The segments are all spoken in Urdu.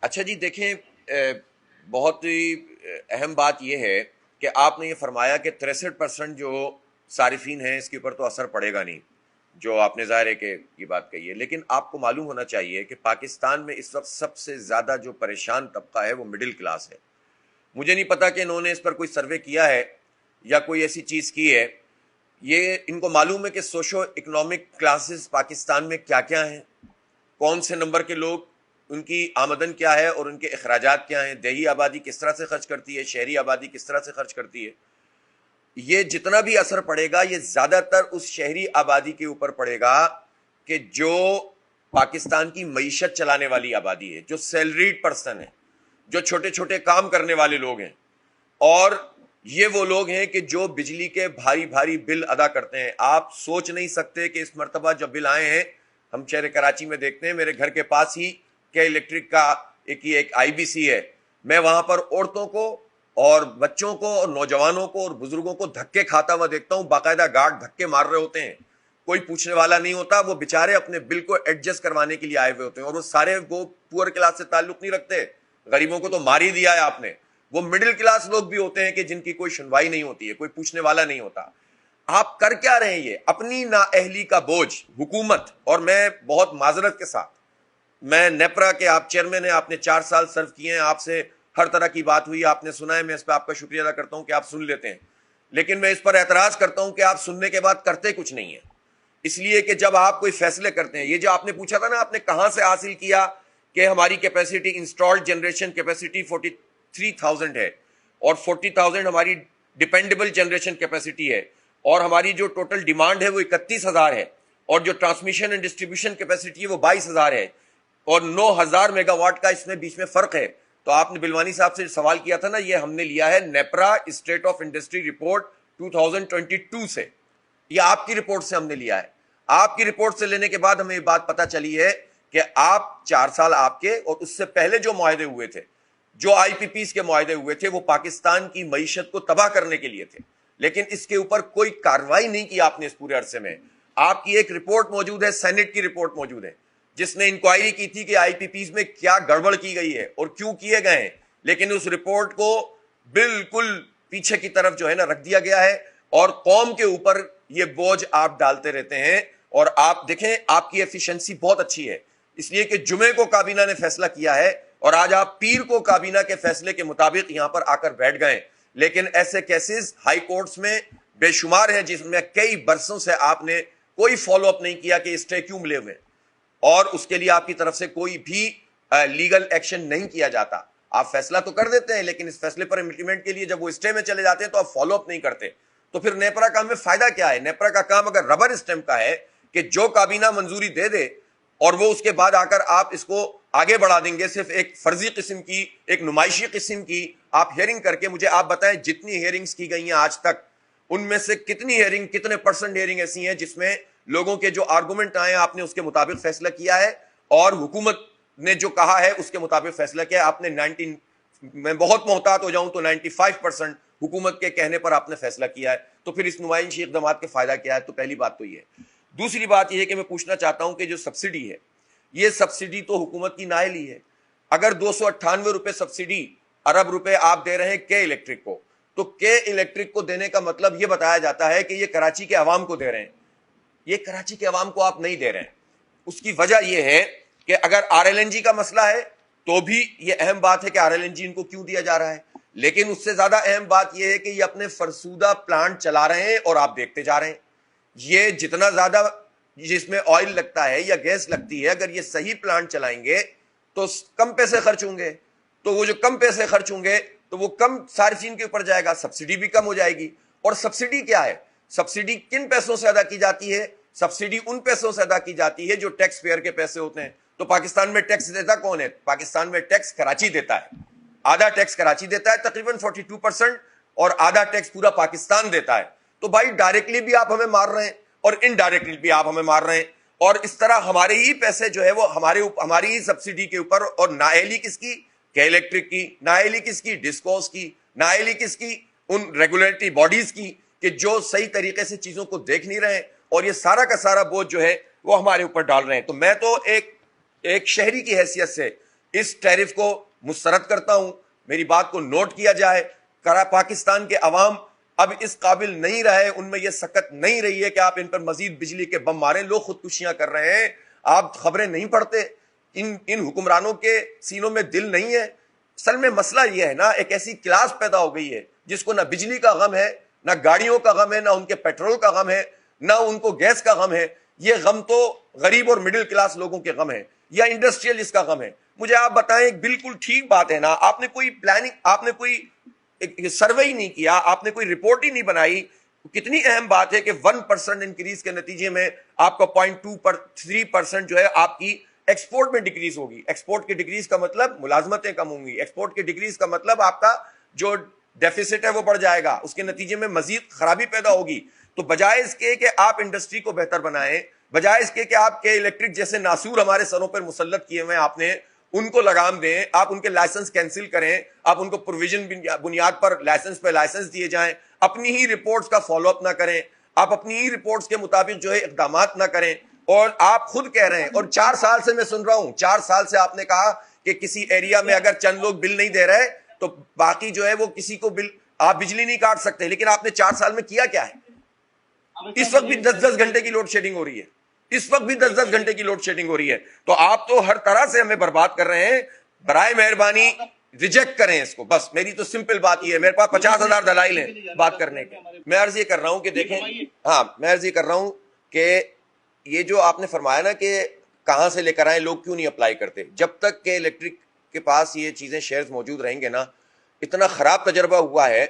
اچھا جی دیکھیں، بہت ہی اہم بات یہ ہے کہ آپ نے یہ فرمایا کہ 63% جو صارفین ہیں اس کے اوپر تو اثر پڑے گا نہیں، جو آپ نے ظاہر ہے کہ یہ بات کہی ہے، لیکن آپ کو معلوم ہونا چاہیے کہ پاکستان میں اس وقت سب سے زیادہ جو پریشان طبقہ ہے وہ مڈل کلاس ہے۔ مجھے نہیں پتا کہ انہوں نے اس پر کوئی سروے کیا ہے یا کوئی ایسی چیز کی ہے۔ یہ ان کو معلوم ہے کہ سوشو اکنامک کلاسز پاکستان میں کیا کیا ہیں، کون سے نمبر کے لوگ، ان کی آمدن کیا ہے اور ان کے اخراجات کیا ہیں، دیہی آبادی کس طرح سے خرچ کرتی ہے، شہری آبادی کس طرح سے خرچ کرتی ہے۔ یہ جتنا بھی اثر پڑے گا یہ زیادہ تر اس شہری آبادی کے اوپر پڑے گا کہ جو پاکستان کی معیشت چلانے والی آبادی ہے، جو سیلریڈ پرسن ہے، جو چھوٹے چھوٹے کام کرنے والے لوگ ہیں، اور یہ وہ لوگ ہیں کہ جو بجلی کے بھاری بھاری بل ادا کرتے ہیں۔ آپ سوچ نہیں سکتے کہ اس مرتبہ جب بل آئے ہیں، ہم شہر کراچی میں دیکھتے ہیں، میرے گھر کے پاس ہی کے الیکٹرک کا ایک آئی بی سی ہے، میں وہاں پر عورتوں کو اور بچوں کو اور نوجوانوں کو اور بزرگوں کو دھکے کھاتا ہوا دیکھتا ہوں، باقاعدہ گارڈ دھکے مار رہے ہوتے ہیں، کوئی پوچھنے والا نہیں ہوتا، وہ بےچارے اپنے بل کو ایڈجسٹ کروانے کے لیے آئے ہوئے ہوتے ہیں، اور وہ سارے وہ پور کلاس سے تعلق نہیں رکھتے، غریبوں کو تو مار ہی دیا ہے آپ نے، وہ مڈل کلاس لوگ بھی ہوتے ہیں کہ جن کی کوئی سنوائی نہیں ہوتی ہے، کوئی پوچھنے والا نہیں ہوتا۔ آپ کر کیا رہے ہیں؟ یہ اپنی نااہلی کا بوجھ حکومت، اور میں بہت معذرت کے ساتھ، میں نیپرا کے آپ چیئرمین ہیں، آپ نے 4 سال سرو کیے ہیں، آپ سے ہر طرح کی بات ہوئی، آپ نے سنا ہے، میں اس پہ آپ کا شکریہ ادا کرتا ہوں کہ آپ سن لیتے ہیں، لیکن میں اس پر اعتراض کرتا ہوں کہ آپ سننے کے بعد کرتے کچھ نہیں ہیں۔ اس لیے کہ جب آپ کوئی فیصلے کرتے ہیں، یہ جو آپ نے پوچھا تھا نا، آپ نے کہاں سے حاصل کیا کہ ہماری کیپیسٹی انسٹالڈ جنریشن کیپیسٹی 43,000 ہے اور 40,000 ہماری ڈیپینڈیبل جنریشن کیپیسٹی ہے، اور ہماری جو ٹوٹل ڈیمانڈ ہے وہ 31,000 ہے، اور جو ٹرانسمیشن اینڈ ڈسٹریبیوشن کیپیسٹی ہے وہ 22,000 ہے، اور 9,000 میگا واٹ کا اس میں بیچ میں فرق ہے۔ تو آپ نے بلوانی صاحب سے سوال کیا تھا نا، یہ ہم نے لیا ہے NEPRA state of industry report 2022 سے، یہ آپ کی رپورٹ سے ہم نے لیا ہے۔ آپ کی رپورٹ سے لینے کے بعد ہمیں یہ بات پتہ چلی ہے کہ آپ 4 سال آپ کے اور اس سے پہلے جو معاہدے ہوئے تھے، جو آئی پی پیز کے معاہدے ہوئے تھے، وہ پاکستان کی معیشت کو تباہ کرنے کے لیے تھے، لیکن اس کے اوپر کوئی کارروائی نہیں کی آپ نے اس پورے عرصے میں۔ آپ کی ایک رپورٹ موجود ہے، سینٹ کی رپورٹ موجود ہے، جس نے انکوائری کی تھی کہ آئی پی پیز میں کیا گڑبڑ کی گئی ہے اور کیوں کیے گئے ہیں، لیکن اس رپورٹ کو بالکل پیچھے کی طرف جو ہے نا رکھ دیا گیا ہے، اور قوم کے اوپر یہ بوجھ آپ ڈالتے رہتے ہیں۔ اور آپ دیکھیں، آپ کی ایفیشنسی بہت اچھی ہے، اس لیے کہ جمعے کو کابینہ نے فیصلہ کیا ہے اور آج آپ پیر کو کابینہ کے فیصلے کے مطابق یہاں پر آ کر بیٹھ گئے، لیکن ایسے کیسز ہائی کورٹس میں بے شمار ہیں جس میں کئی برسوں سے آپ نے کوئی فالو اپ نہیں کیا کہ اسٹے کیوں ملے ہوئے، اور اس کے لیے آپ کی طرف سے کوئی بھی لیگل ایکشن نہیں کیا جاتا۔ آپ فیصلہ تو کر دیتے ہیں، لیکن اس فیصلے پر امپلیمنٹ کے لیے جب وہ اسٹے میں چلے جاتے ہیں تو آپ فالو اپ نہیں کرتے۔ تو پھر نیپرا کا ہمیں فائدہ کیا ہے؟ نیپرا کا کام اگر ربر اسٹیمپ کا ہے کہ جو کابینہ منظوری دے دے اور وہ اس کے بعد آ کر آپ اس کو آگے بڑھا دیں گے، صرف ایک فرضی قسم کی، ایک نمائشی قسم کی آپ ہیئرنگ کر کے، مجھے آپ بتائیں جتنی ہیئرنگز کی گئی ہیں آج تک، ان میں سے کتنی ہیئرنگ، کتنے پرسنٹ ہیئرنگ ایسی ہیں جس میں لوگوں کے جو آرگومنٹ آئے ہیں آپ نے اس کے مطابق فیصلہ کیا ہے، اور حکومت نے جو کہا ہے اس کے مطابق فیصلہ کیا ہے؟ آپ نے میں بہت محتاط ہو جاؤں تو 95% حکومت کے کہنے پر آپ نے فیصلہ کیا ہے۔ تو پھر اس نمائشی اقدامات کے فائدہ کیا ہے؟ تو پہلی بات تو یہ ہے۔ دوسری بات یہ ہے کہ میں پوچھنا چاہتا ہوں کہ جو سبسڈی ہے، یہ سبسڈی تو حکومت کی نااہلی ہے۔ اگر 298 روپے سبسڈی، ارب روپے آپ دے رہے ہیں کے الیکٹرک کو، تو کے الیکٹرک کو دینے کا مطلب یہ بتایا جاتا ہے کہ یہ کراچی کے عوام کو دے رہے ہیں۔ یہ کراچی کے عوام کو آپ نہیں دے رہے ہیں۔ اس کی وجہ یہ ہے کہ اگر آر ایل این جی کا مسئلہ ہے تو بھی یہ اہم بات ہے کہ آر ایل این جی ان کو کیوں دیا جا رہا ہے، لیکن اس سے زیادہ اہم بات یہ ہے کہ یہ اپنے فرسودہ پلانٹ چلا رہے ہیں اور آپ دیکھتے جا رہے ہیں۔ یہ جتنا زیادہ جس میں آئل لگتا ہے یا گیس لگتی ہے، اگر یہ صحیح پلانٹ چلائیں گے تو کم پیسے خرچ ہوں گے، تو وہ جو کم پیسے خرچ ہوں گے تو وہ کم صارفین کے اوپر جائے گا، سبسڈی بھی کم ہو جائے گی۔ اور سبسڈی کیا ہے؟ سبسڈی کن پیسوں سے ادا کی جاتی ہے؟ سبسڈی ان پیسوں سے ادا کی جاتی ہے جو ٹیکس پیئر کے پیسے ہوتے ہیں۔ تو پاکستان میں ٹیکس دیتا کون ہے؟ پاکستان میں ٹیکس کراچی دیتا ہے، آدھا ٹیکس کراچی دیتا ہے تقریباً 42%، اور آدھا ٹیکس پورا پاکستان دیتا ہے۔ تو بھائی ڈائریکٹلی بھی آپ ہمیں مار رہے ہیں اور انڈائریکٹلی بھی آپ ہمیں مار رہے ہیں، اور اس طرح ہمارے ہی پیسے جو ہے وہ ہماری ہی سبسڈی کے اوپر، اور نااہلی کس کی؟ کہ الیکٹرک کی، نااہلی کس کی؟ ڈسکوز کی، نااہلی کس کی؟ ان ریگولیٹری باڈیز کی کہ جو صحیح طریقے سے چیزوں کو دیکھ نہیں رہے ہیں، اور یہ سارا کا سارا بوجھ جو ہے وہ ہمارے اوپر ڈال رہے ہیں۔ تو میں تو ایک شہری کی حیثیت سے اس ٹیرف کو مسترد کرتا ہوں. میری بات کو نوٹ کیا جائے. پاکستان کے عوام اب اس قابل نہیں رہے, ان میں یہ سکت نہیں رہی ہے کہ آپ ان پر مزید بجلی کے بم ماریں. لوگ خودکشیاں کر رہے ہیں, آپ خبریں نہیں پڑھتے. ان حکمرانوں کے سینوں میں دل نہیں ہے. اصل میں مسئلہ یہ ہے نا, ایک ایسی کلاس پیدا ہو گئی ہے جس کو نہ بجلی کا غم ہے, نہ گاڑیوں کا غم ہے, نہ ان کے پیٹرول کا غم ہے, نہ ان کو گیس کا غم ہے. یہ غم تو غریب اور مڈل کلاس لوگوں کے غم ہے, یا انڈسٹریلسٹ کا غم ہے. مجھے آپ بتائیں, بالکل ٹھیک بات ہے نا, آپ نے کوئی پلاننگ, آپ نے کوئی سروے ہی نہیں کیا, آپ نے کوئی رپورٹ ہی نہیں بنائی. کتنی اہم بات ہے کہ 1% انکریز کے نتیجے میں آپ کا 0.23% جو ہے آپ کی ایکسپورٹ میں ڈکریز ہوگی. ایکسپورٹ کی ڈکریز کا مطلب ملازمتیں کم ہوں گی. ایکسپورٹ کی ڈکریز کا مطلب آپ کا جو ڈیفیسٹ ہے وہ بڑھ جائے گا, اس کے نتیجے میں مزید خرابی پیدا ہوگی. تو بجائے اس کے کہ آپ انڈسٹری کو بہتر بنائیں, بجائے اس کے کہ آپ کے الیکٹرک جیسے ناسور ہمارے سروں پر مسلط کیے ہوئے ہیں, آپ نے ان کو لگام دیں, آپ ان کے لائسنس کینسل کریں, آپ ان کو پروویژن بنیاد پر لائسنس پہ لائسنس دیے جائیں, اپنی ہی رپورٹس کا فالو اپ نہ کریں, آپ اپنی ہی رپورٹس کے مطابق جو ہے اقدامات نہ کریں. اور آپ خود کہہ رہے ہیں, اور 4 سال سے میں سن رہا ہوں, 4 سال سے آپ نے کہا کہ کسی ایریا میں اگر چند لوگ بل نہیں دے رہے تو باقی جو ہے وہ کسی کو بل, آپ بجلی نہیں کاٹ سکتے. لیکن آپ نے 4 سال میں کیا کیا ہے؟ اس وقت بھی 10-10 گھنٹے کی لوڈ شیڈنگ ہو رہی ہے, اس وقت بھی 10-10 گھنٹے کی لوڈ شیڈنگ ہو رہی ہے. تو آپ تو ہر طرح سے ہمیں برباد کر رہے ہیں. برائے مہربانی ریجیکٹ کریں اس کو. بس میری تو سمپل بات یہ ہے, میرے پاس 50,000 دلائل ہیں بات کرنے کے. میں عرض یہ کر رہا ہوں کہ دیکھیں, ہاں میں عرض یہ کر رہا ہوں کہ یہ جو آپ نے فرمایا نا کہ کہاں سے لے کر آئیں, لوگ کیوں نہیں اپلائی کرتے. جب تک کہ الیکٹرک کے پاس یہ چیزیں شیئرز موجود رہیں گے نا, اتنا خراب تجربہ ہوا ہے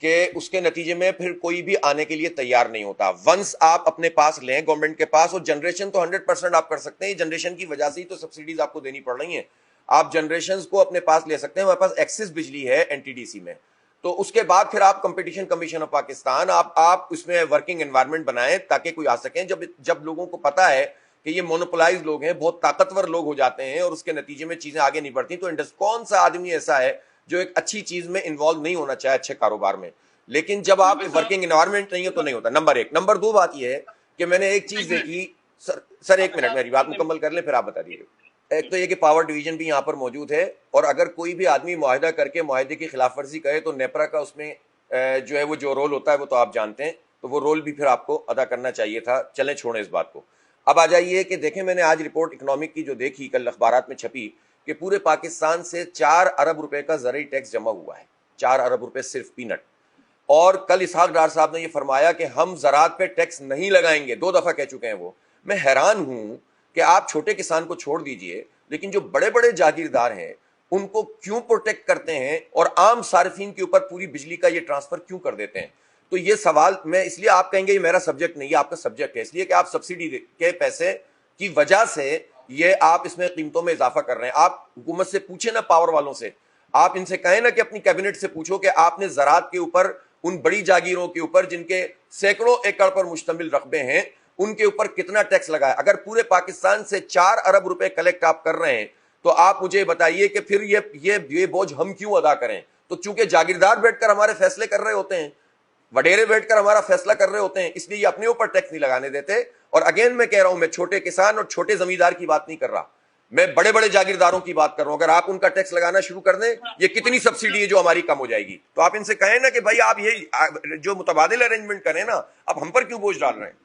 کہ اس کے نتیجے میں پھر کوئی بھی آنے کے لیے تیار نہیں ہوتا. ونس آپ اپنے پاس لیں گورنمنٹ کے پاس, اور جنریشن تو 100% آپ کر سکتے ہیں. جنریشن کی وجہ سے ہی تو سبسڈیز آپ کو دینی پڑ رہی ہیں. آپ جنریشنز کو اپنے پاس لے سکتے ہیں, ہمارے پاس ایکسس بجلی ہے NTDC میں. تو اس کے بعد پھر آپ کمپٹیشن کمیشن آف پاکستان, آپ اس میں ورکنگ انوائرمنٹ بنائیں تاکہ کوئی آ سکیں. جب لوگوں کو پتا ہے کہ یہ مونوپولائز لوگ ہیں, بہت طاقتور لوگ ہو جاتے ہیں, اور اس کے نتیجے میں چیزیں آگے نہیں بڑھتی, تو کون سا آدمی ایسا ہے جو ایک اچھی چیز میں انوالو نہیں ہونا چاہے, اچھے کاروبار میں. لیکن جب آپ ورکنگ انوائرمنٹ نہیں ہو تو نہیں ہوتا. نمبر 1. نمبر 2 بات یہ ہے کہ میں نے ایک چیز دیکھی. سر 1 منٹ, میری بات مکمل کر لیں پھر آپ بتا دیجیے. ایک تو یہ کہ پاور ڈویژن بھی یہاں پر موجود ہے, اور اگر کوئی بھی آدمی معاہدہ کر کے معاہدے کی خلاف ورزی کرے تو نیپرا کا اس میں جو ہے وہ جو رول ہوتا ہے وہ تو آپ جانتے ہیں, تو وہ رول بھی پھر آپ کو ادا کرنا چاہیے تھا. چلیں چھوڑیں اس بات کو. اب آ جائیے کہ دیکھیں, میں نے آج رپورٹ اکنامک کی جو دیکھی, کل اخبارات میں چھپی, کہ پورے پاکستان سے 4 ارب روپے کا زرعی ٹیکس جمع ہوا ہے. 4 ارب روپے صرف پینٹ. اور کل اسحاق ڈار صاحب نے یہ فرمایا کہ ہم زراعت پہ ٹیکس نہیں لگائیں گے. 2 دفعہ کہہ چکے ہیں وہ. میں حیران ہوں کہ آپ چھوٹے کسان کو چھوڑ دیجئے, لیکن جو بڑے بڑے جاگیردار ہیں ان کو کیوں پروٹیکٹ کرتے ہیں, اور عام صارفین کے اوپر پوری بجلی کا یہ ٹرانسفر کیوں کر دیتے ہیں. تو یہ سوال میں, اس لیے آپ کہیں گے یہ میرا سبجیکٹ نہیں ہے, آپ کا سبجیکٹ ہے, اس لیے کہ آپ سبسڈی کے پیسے کی وجہ سے یہ آپ اس میں قیمتوں میں اضافہ کر رہے ہیں. آپ حکومت سے پوچھیں نا, پاور والوں سے, آپ ان سے کہیں نا کہ اپنی کیبنٹ سے پوچھو کہ آپ نے زراعت کے اوپر, ان بڑی جاگیروں کے اوپر جن کے سینکڑوں ایکڑ پر مشتمل رقبے ہیں, ان کے اوپر کتنا ٹیکس لگایا. اگر پورے پاکستان سے 4 ارب روپے کلیکٹ آپ کر رہے ہیں تو آپ مجھے بتائیے کہ پھر یہ بوجھ ہم کیوں ادا کریں. تو چونکہ جاگیردار بیٹھ کر ہمارے فیصلے کر رہے ہوتے ہیں, وڈیرے بیٹھ کر ہمارا فیصلہ کر رہے ہوتے ہیں, اس لیے یہ اپنے اوپر ٹیکس نہیں لگانے دیتے. اور اگین میں کہہ رہا ہوں, میں چھوٹے کسان اور چھوٹے زمیندار کی بات نہیں کر رہا, میں بڑے بڑے جاگیرداروں کی بات کر رہا ہوں. اگر آپ ان کا ٹیکس لگانا شروع کر دیں, یہ کتنی سبسڈی ہے جو ہماری کم ہو جائے گی. تو آپ ان سے کہیں نا کہ بھائی آپ یہ جو متبادل ارینجمنٹ کریں نا, اب ہم پر کیوں بوجھ ڈال رہے ہیں.